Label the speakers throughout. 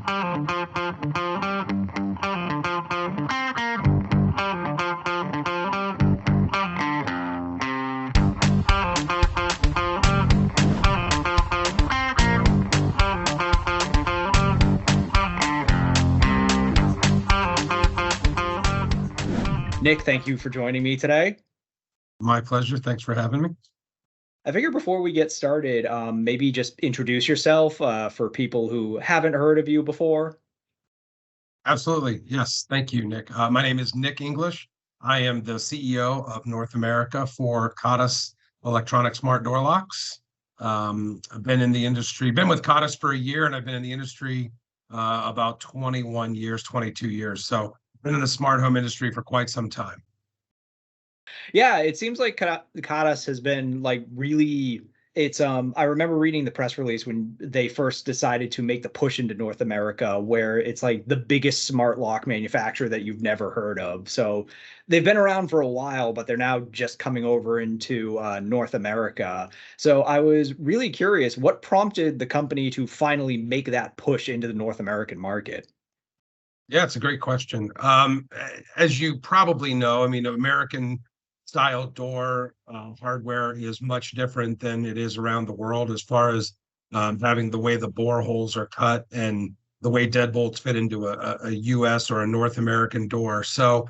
Speaker 1: Nick, thank you for joining me today.
Speaker 2: My pleasure. Thanks for having me.
Speaker 1: I figure before we get started, maybe just introduce yourself for people who haven't heard of you before.
Speaker 2: Absolutely. Yes. Thank you, Nick. My name is Nick English. I am the CEO of North America for Kaadas Electronic Smart Door Locks. I've been in the industry, been with Kaadas for a year, and I've been in the industry about 21 years, 22 years. So been in the smart home industry for quite some time.
Speaker 1: Yeah, it seems like Kaadas has been like really. It's I remember reading the press release when they first decided to make the push into North America, where it's like the biggest smart lock manufacturer that you've never heard of. So they've been around for a while, but they're now just coming over into North America. So I was really curious, what prompted the company to finally make that push into the North American market?
Speaker 2: Yeah, it's a great question. As you probably know, I mean, American style door hardware is much different than it is around the world as far as having the way the bore holes are cut and the way deadbolts fit into a US or a North American door. So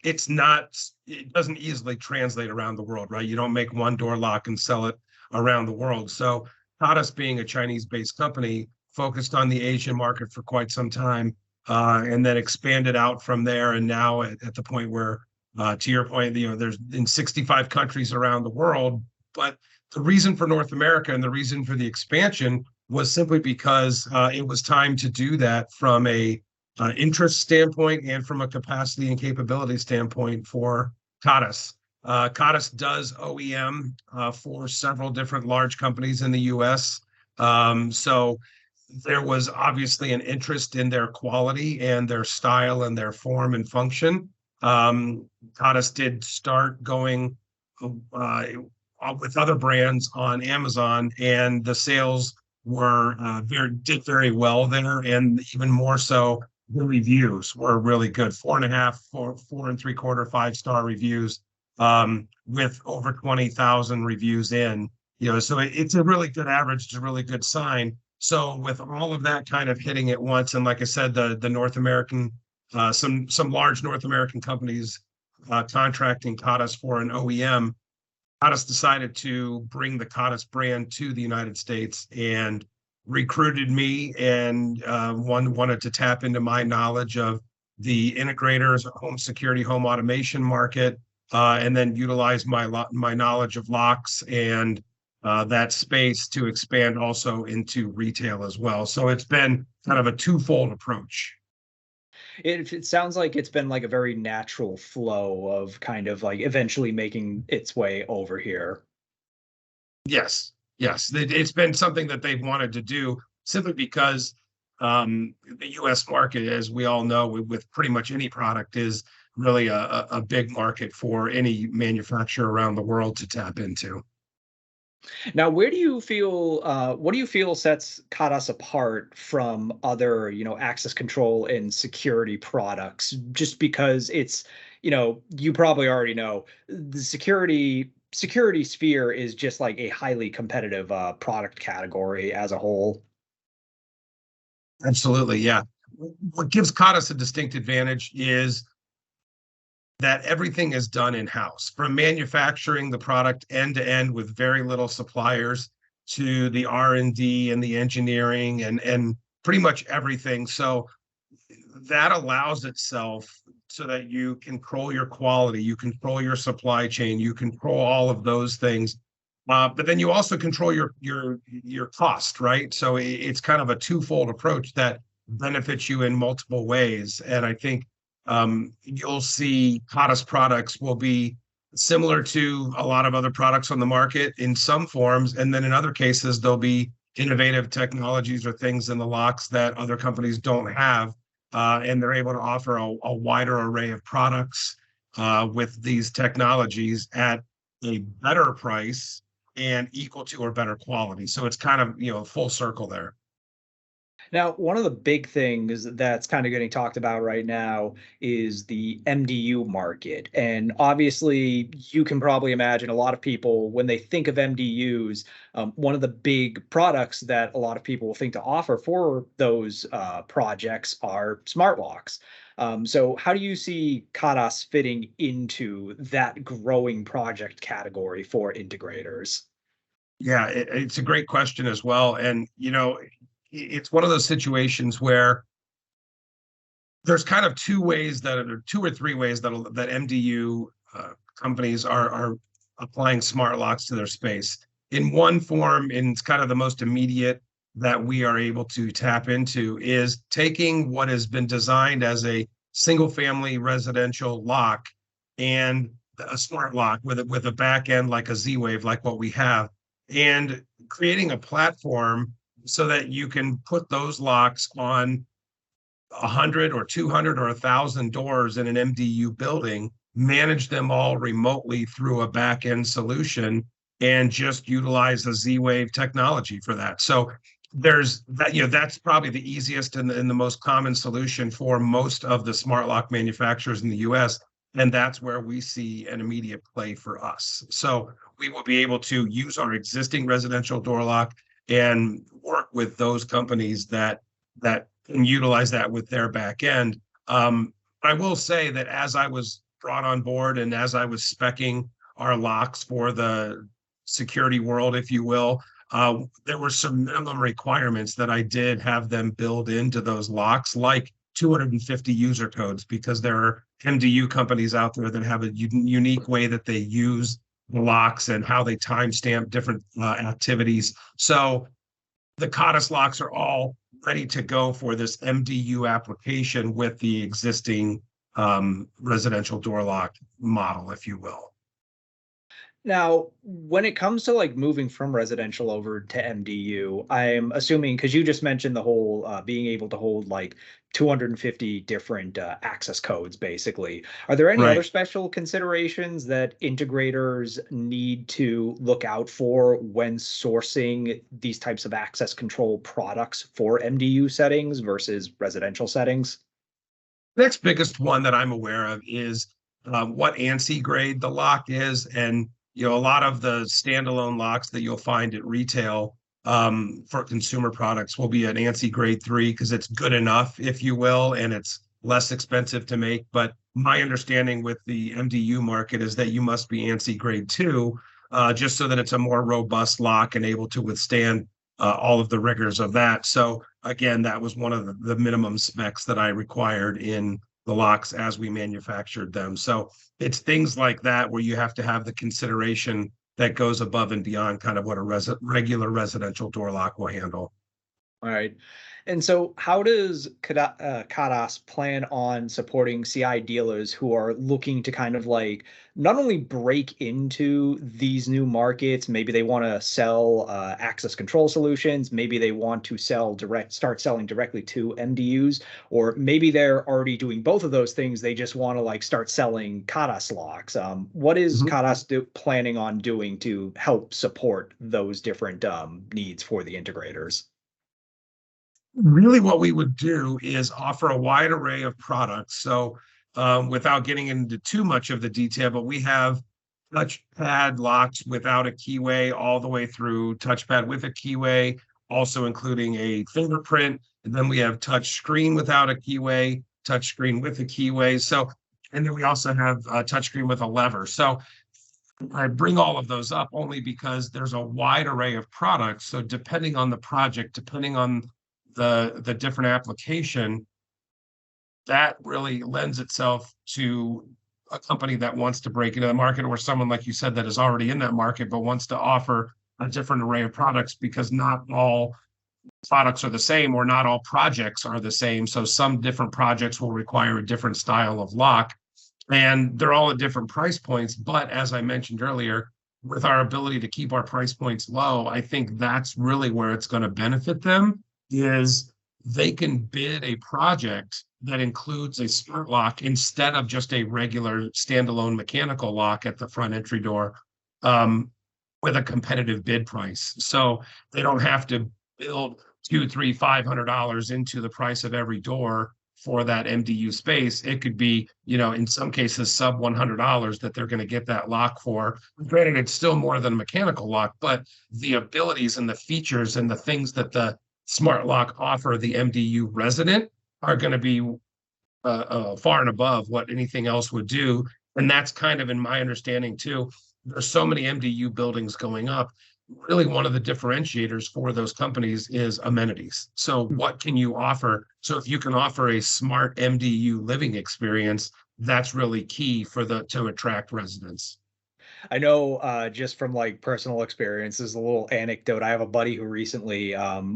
Speaker 2: it's not, it doesn't easily translate around the world, right? You don't make one door lock and sell it around the world. So Kaadas, being a Chinese-based company, focused on the Asian market for quite some time, and then expanded out from there. And now at the point where, to your point, there's in 65 countries around the world. But the reason for North America and the reason for the expansion was simply because it was time to do that from a interest standpoint and from a capacity and capability standpoint for Kaadas. Kaadas does OEM for several different large companies in the U.S. So there was obviously an interest in their quality and their style and their form and function. Kaadas did start going with other brands on Amazon, and the sales were did very well there, and even more so, the reviews were really good. 4.5, 4.75, 5-star reviews, with over 20,000 reviews in. So it's a really good average. It's a really good sign. So with all of that kind of hitting at once, and like I said, the North American, some large North American companies contracting Kaadas for an OEM, Kaadas decided to bring the Kaadas brand to the United States and recruited me, and wanted to tap into my knowledge of the integrators, home security, home automation market, and then utilize my knowledge of locks and that space to expand also into retail as well. So it's been kind of a twofold approach.
Speaker 1: It sounds like it's been like a very natural flow of kind of like eventually making its way over here.
Speaker 2: Yes, yes, it's been something that they've wanted to do simply because the U.S. market, as we all know, with pretty much any product, is really a big market for any manufacturer around the world to tap into.
Speaker 1: Now, where do you feel, what do you feel sets Kaadas apart from other, access control and security products? Just because it's, you probably already know the security sphere is just like a highly competitive product category as a whole.
Speaker 2: Absolutely, yeah. What gives Kaadas a distinct advantage is that everything is done in-house, from manufacturing the product end to end with very little suppliers to the R&D and the engineering and pretty much everything. So that allows itself so that you control your quality, you control your supply chain, you control all of those things. But then you also control your cost, right? So it's kind of a twofold approach that benefits you in multiple ways. And I think you'll see Kaadas products will be similar to a lot of other products on the market in some forms, and then in other cases there'll be innovative technologies or things in the locks that other companies don't have, and they're able to offer a wider array of products with these technologies at a better price and equal to or better quality. So it's kind of full circle there.
Speaker 1: Now, one of the big things that's kind of getting talked about right now is the MDU market. And obviously, you can probably imagine a lot of people, when they think of MDUs, one of the big products that a lot of people will think to offer for those projects are smart locks. So, how do you see Kaadas fitting into that growing project category for integrators?
Speaker 2: Yeah, it's a great question as well. And, it's one of those situations where there's kind of two ways that, or two or three ways that MDU companies are applying smart locks to their space. In one form, and it's kind of the most immediate that we are able to tap into, is taking what has been designed as a single family residential lock and a smart lock with a back end like a Z-Wave, like what we have, and creating a platform so that you can put those locks on 100 or 200 or 1,000 doors in an MDU building, manage them all remotely through a back end solution, and just utilize the Z-Wave technology for that. So there's that, that's probably the easiest and the most common solution for most of the smart lock manufacturers in the US. And that's where we see an immediate play for us. So we will be able to use our existing residential door lock and work with those companies that can utilize that with their back end. I will say that as I was brought on board and as I was speccing our locks for the security world, if you will, there were some minimum requirements that I did have them build into those locks, like 250 user codes, because there are MDU companies out there that have a unique way that they use the locks and how they timestamp different activities. So the Kaadas locks are all ready to go for this MDU application with the existing residential door lock model, if you will.
Speaker 1: Now, when it comes to like moving from residential over to MDU, I'm assuming because you just mentioned the whole being able to hold like 250 different access codes, basically. Are there any other
Speaker 2: Right.
Speaker 1: special considerations that integrators need to look out for when sourcing these types of access control products for MDU settings versus residential settings?
Speaker 2: Next biggest one that I'm aware of is what ANSI grade the lock is. And, a lot of the standalone locks that you'll find at retail for consumer products will be an ANSI grade 3 because it's good enough, if you will, and it's less expensive to make. But my understanding with the MDU market is that you must be ANSI grade 2 just so that it's a more robust lock and able to withstand all of the rigors of that. So again, that was one of the minimum specs that I required in the locks as we manufactured them. So it's things like that where you have to have the consideration that goes above and beyond kind of what a regular residential door lock will handle.
Speaker 1: All right. And so, how does Kaadas plan on supporting CI dealers who are looking to kind of like not only break into these new markets, maybe they want to sell access control solutions, maybe they want to start selling directly to MDUs, or maybe they're already doing both of those things. They just want to like start selling Kaadas locks. What is
Speaker 2: Mhm.
Speaker 1: Kaadas planning on doing to help support those different needs for the integrators?
Speaker 2: Really, what we would do is offer a wide array of products. So, without getting into too much of the detail, but we have touchpad locks without a keyway, all the way through touchpad with a keyway, also including a fingerprint. And then we have touch screen without a keyway, touch screen with a keyway. So, and then we also have a touch screen with a lever. So, I bring all of those up only because there's a wide array of products. So depending on the project, depending on the different application, that really lends itself to a company that wants to break into the market, or someone like you said that is already in that market but wants to offer a different array of products, because not all products are the same or not all projects are the same. So some different projects will require a different style of lock, and they're all at different price points. But as I mentioned earlier, with our ability to keep our price points low, I think that's really where it's going to benefit them, is they can bid a project that includes a smart lock instead of just a regular standalone mechanical lock at the front entry door, um, with a competitive bid price. So they don't have to build two, three, $500 into the price of every door for that MDU space. It could be, in some cases, sub $100 that they're going to get that lock for. Granted, it's still more than a mechanical lock, but the abilities and the features and the things that the smart lock offer the MDU resident are going to be far and above what anything else would do. And that's kind of in my understanding too. There's so many MDU buildings going up. Really, one of the differentiators for those companies is amenities. So what can you offer? So if you can offer a smart MDU living experience, that's really key to attract residents.
Speaker 1: I know just from like personal experiences, a little anecdote. I have a buddy who recently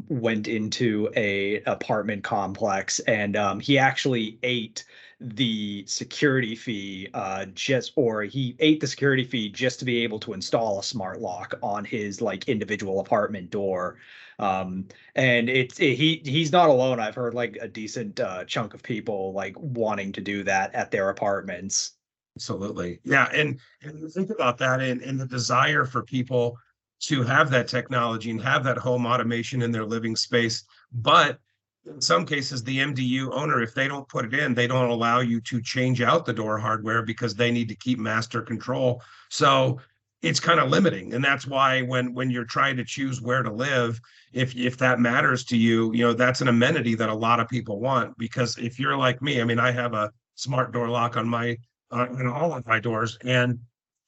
Speaker 1: went into a apartment complex, and he actually ate the security fee he ate the security fee just to be able to install a smart lock on his like individual apartment door. And he's not alone. I've heard like a decent chunk of people like wanting to do that at their apartments.
Speaker 2: Absolutely. Yeah. And you think about that and the desire for people to have that technology and have that home automation in their living space. But in some cases, the MDU owner, if they don't put it in, they don't allow you to change out the door hardware because they need to keep master control. So it's kind of limiting. And that's why when you're trying to choose where to live, if that matters to you, that's an amenity that a lot of people want. Because if you're like me, I mean, I have a smart door lock on in all of my doors, and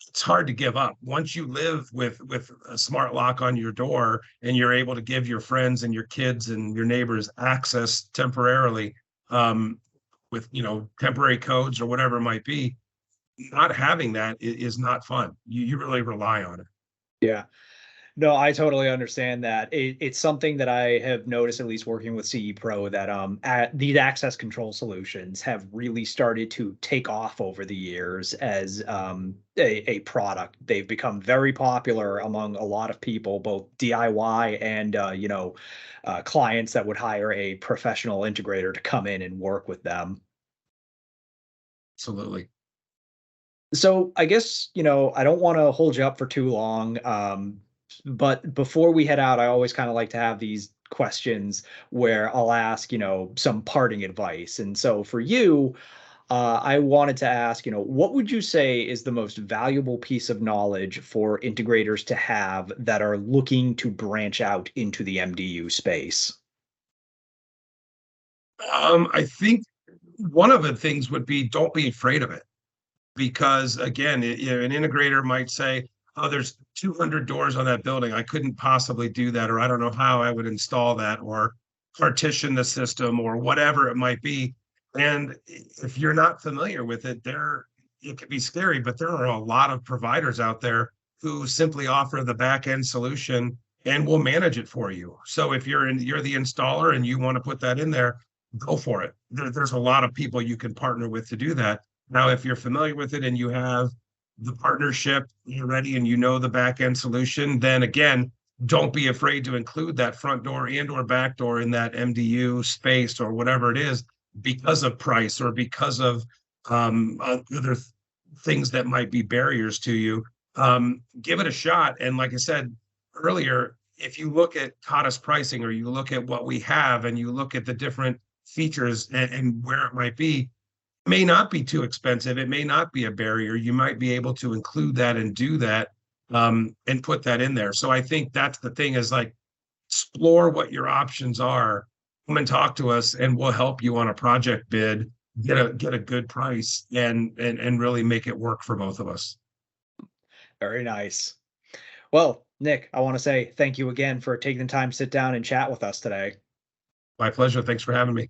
Speaker 2: it's hard to give up. Once you live with a smart lock on your door and you're able to give your friends and your kids and your neighbors access temporarily, with temporary codes or whatever it might be, not having that is not fun. You really rely on it.
Speaker 1: Yeah. No, I totally understand that. It's something that I have noticed, at least working with CE Pro, that these access control solutions have really started to take off over the years as a product. They've become very popular among a lot of people, both DIY and clients that would hire a professional integrator to come in and work with them.
Speaker 2: Absolutely.
Speaker 1: So I guess, I don't want to hold you up for too long. But before we head out, I always kind of like to have these questions where I'll ask, some parting advice. And so for you, I wanted to ask, what would you say is the most valuable piece of knowledge for integrators to have that are looking to branch out into the MDU space?
Speaker 2: I think one of the things would be don't be afraid of it. Because again, an integrator might say, oh, there's 200 doors on that building. I couldn't possibly do that, or I don't know how I would install that, or partition the system, or whatever it might be. And if you're not familiar with it, it can be scary, but there are a lot of providers out there who simply offer the back end solution and will manage it for you. So if you're the installer and you want to put that in there, go for it. There's a lot of people you can partner with to do that. Now, if you're familiar with it and you have the partnership, you're ready and the back end solution, then again, don't be afraid to include that front door and or back door in that MDU space or whatever it is because of price or because of other things that might be barriers to you. Give it a shot. And like I said earlier, if you look at Kaadas pricing or you look at what we have and you look at the different features and where it might be, may not be too expensive. It may not be a barrier. You might be able to include that and do that and put that in there. So I think that's the thing is like explore what your options are. Come and talk to us and we'll help you on a project bid, get a good price and really make it work for both of us.
Speaker 1: Very nice. Well, Nick, I want to say thank you again for taking the time to sit down and chat with us today.
Speaker 2: My pleasure. Thanks for having me.